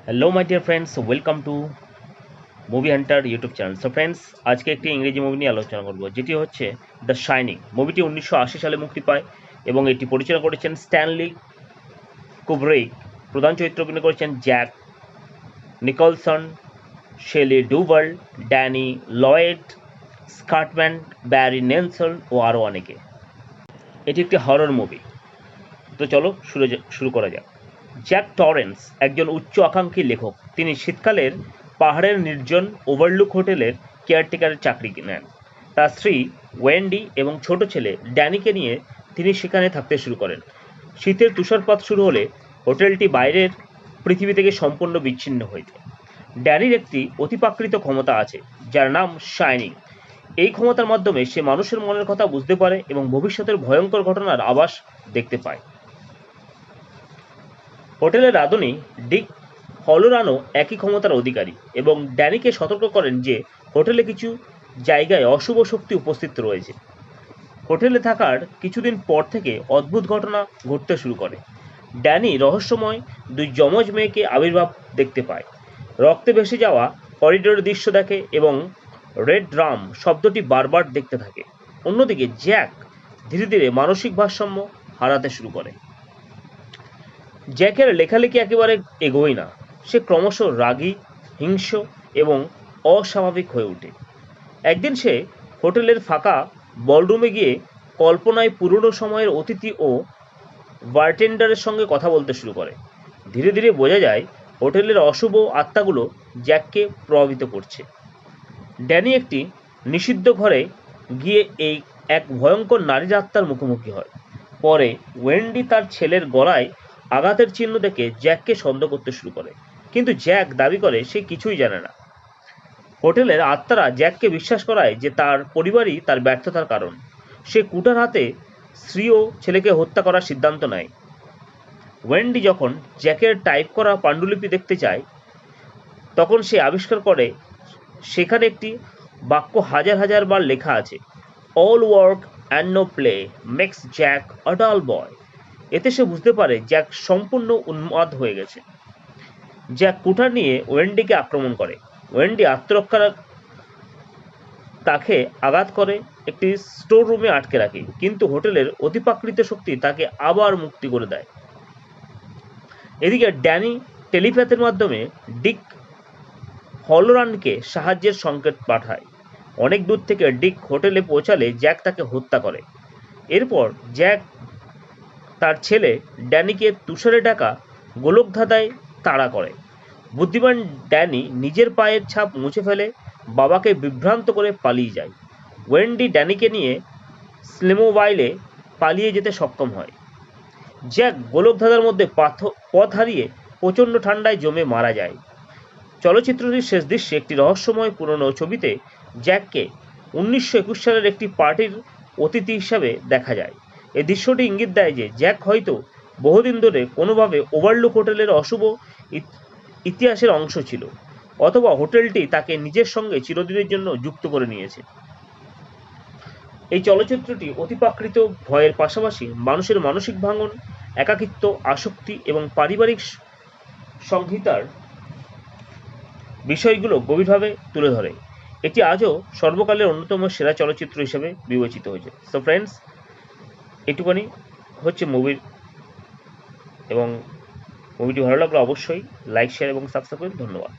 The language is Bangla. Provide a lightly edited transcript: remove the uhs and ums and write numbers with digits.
Hello my dear friends, welcome to movie Hunter YouTube channel. So friends, আজকে একটি ইংরেজি মুভি নিয়ে আলোচনা করব, যেটি হচ্ছে দ্য শাইনিং। মুভিটি 1980 সালে মুক্তি পায় এবং এটি পরিচালনা করেছেন স্ট্যানলি কুব্রিক। প্রধান চরিত্রে অভিনয় করেছেন Jack Nicholson, Shelley Duvall, Danny Lloyd, Scatman, Barry Nelson ও আরও অনেকে। এটি একটি হরর মুভি। তো চলো শুরু করা যাক। জ্যাক টরেন্স একজন উচ্চ আকাঙ্ক্ষী লেখক। তিনি শীতকালের পাহাড়ের নির্জন ওভারলুক হোটেলের কেয়ারটেকারের চাকরি নেন। তার স্ত্রী ওয়েন্ডি এবং ছোট ছেলে ড্যানিকে নিয়ে তিনি সেখানে থাকতে শুরু করেন। শীতের তুষারপাত শুরু হলে হোটেলটি বাইরের পৃথিবী থেকে সম্পূর্ণ বিচ্ছিন্ন হয়ে যায়। ড্যানির একটি অতিপ্রাকৃত ক্ষমতা আছে, যার নাম শাইনিং। এই ক্ষমতার মাধ্যমে সে মানুষের মনের কথা বুঝতে পারে এবং ভবিষ্যতের ভয়ঙ্কর ঘটনার আভাস দেখতে পায়। হোটেলের রাঁধুনি ডিক হলোরানো একই ক্ষমতার অধিকারী এবং ড্যানিকে সতর্ক করেন যে হোটেলে কিছু জায়গায় অশুভ শক্তি উপস্থিত রয়েছে। হোটেলে থাকার কিছুদিন পর থেকে অদ্ভুত ঘটনা ঘটতে শুরু করে। ড্যানি রহস্যময় দুই যমজ মেয়েকে আবির্ভাব দেখতে পায়, রক্তে ভেসে যাওয়া করিডোরের দৃশ্য দেখে এবং রেড ড্রাম শব্দটি বারবার দেখতে থাকে। অন্যদিকে জ্যাক ধীরে ধীরে মানসিক ভারসাম্য হারাতে শুরু করে। জ্যাকের লেখালেখি একেবারে এগোয় না। সে ক্রমশ রাগী, হিংস্র এবং অস্বাভাবিক হয়ে ওঠে। একদিন সে হোটেলের ফাঁকা বলরুমে গিয়ে কল্পনায় পুরনো সময়ের অতিথি ও বারটেন্ডারের সঙ্গে কথা বলতে শুরু করে। ধীরে ধীরে বোঝা যায় হোটেলের অশুভ আত্মাগুলো জ্যাককে প্রভাবিত করছে। ড্যানি একটি নিষিদ্ধ ঘরে গিয়ে এক ভয়ঙ্কর নারীর আত্মার মুখোমুখি হয়। পরে ওয়েন্ডি তার ছেলের গলায় আঘাতের চিহ্ন দেখে জ্যাককে সন্দেহ করতে শুরু করে, কিন্তু জ্যাক দাবি করে সে কিছুই জানে না। হোটেলের আত্মারা জ্যাককে বিশ্বাস করায় যে তার পরিবারই তার ব্যর্থতার কারণ। সে কুঠার হাতে স্ত্রী ও ছেলেকে হত্যা করার সিদ্ধান্ত নেয়। ওয়েন্ডি যখন জ্যাকের টাইপ করা পাণ্ডুলিপি দেখতে চায়, তখন সে আবিষ্কার করে সেখানে একটি বাক্য হাজার হাজার বার লেখা আছে, all work and no play makes Jack a dull boy. এতে সে বুঝতে পারে জ্যাক সম্পূর্ণ উন্মাদ হয়ে গেছে। জ্যাক কুঠার নিয়ে ওয়েন্ডিকে আক্রমণ করে। ওয়েন্ডি আত্মরক্ষার তাকে আঘাত করে একটি স্টোর রুমে আটকে রাখে, কিন্তু হোটেলের অতিপ্রাকৃত শক্তি তাকে আবার মুক্তি করে দেয়। এদিকে ড্যানি টেলিপ্যাথের মাধ্যমে ডিক হলোরানকে সাহায্যের সংকেত পাঠায়। অনেক দূর থেকে ডিক হোটেলে পৌঁছালে জ্যাক তাকে হত্যা করে। এরপর জ্যাক তার ছেলে ড্যানিকে তুষারে ঢাকা গোলকধাঁধায় তাড়া করে। বুদ্ধিমান ড্যানি নিজের পায়ের ছাপ মুছে ফেলে বাবাকে বিভ্রান্ত করে পালিয়ে যায়। ওয়েন্ডি ড্যানিকে নিয়ে স্লেমোবাইলে পালিয়ে যেতে সক্ষম হয়। জ্যাক গোলকধাঁধার মধ্যে পথ হারিয়ে প্রচণ্ড ঠান্ডায় জমে মারা যায়। চলচ্চিত্রটির শেষ দৃশ্যে একটি রহস্যময় পুরনো ছবিতে জ্যাককে 1921 সালের একটি পার্টির অতিথি হিসাবে দেখা যায়। এই দৃশ্যটি ইঙ্গিত দেয় যে জ্যাক হয়তো বহুদিন ধরে কোনোভাবে ওভারলুক হোটেলের অশুভ ইতিহাসের অংশ ছিল, অথবা হোটেলটি তাকে নিজের সঙ্গে চিরদিনের জন্য যুক্ত করে নিয়েছে। এই চলচ্চিত্রটি অতিপ্রাকৃত ভয়ের পাশাপাশি মানুষের মানসিক ভাঙন, একাকিত্ব, আসক্তি এবং পারিবারিক সংহিতার বিষয়গুলো গভীরভাবে তুলে ধরে। এটি আজও সর্বকালের অন্যতম সেরা চলচ্চিত্র হিসেবে বিবেচিত হয়েছে। সো ফ্রেন্ডস, এটুকুনি হচ্ছে মুভির, এবং মুভিটি ভালো লাগলে অবশ্যই লাইক, শেয়ার এবং সাবস্ক্রাইব করুন। ধন্যবাদ।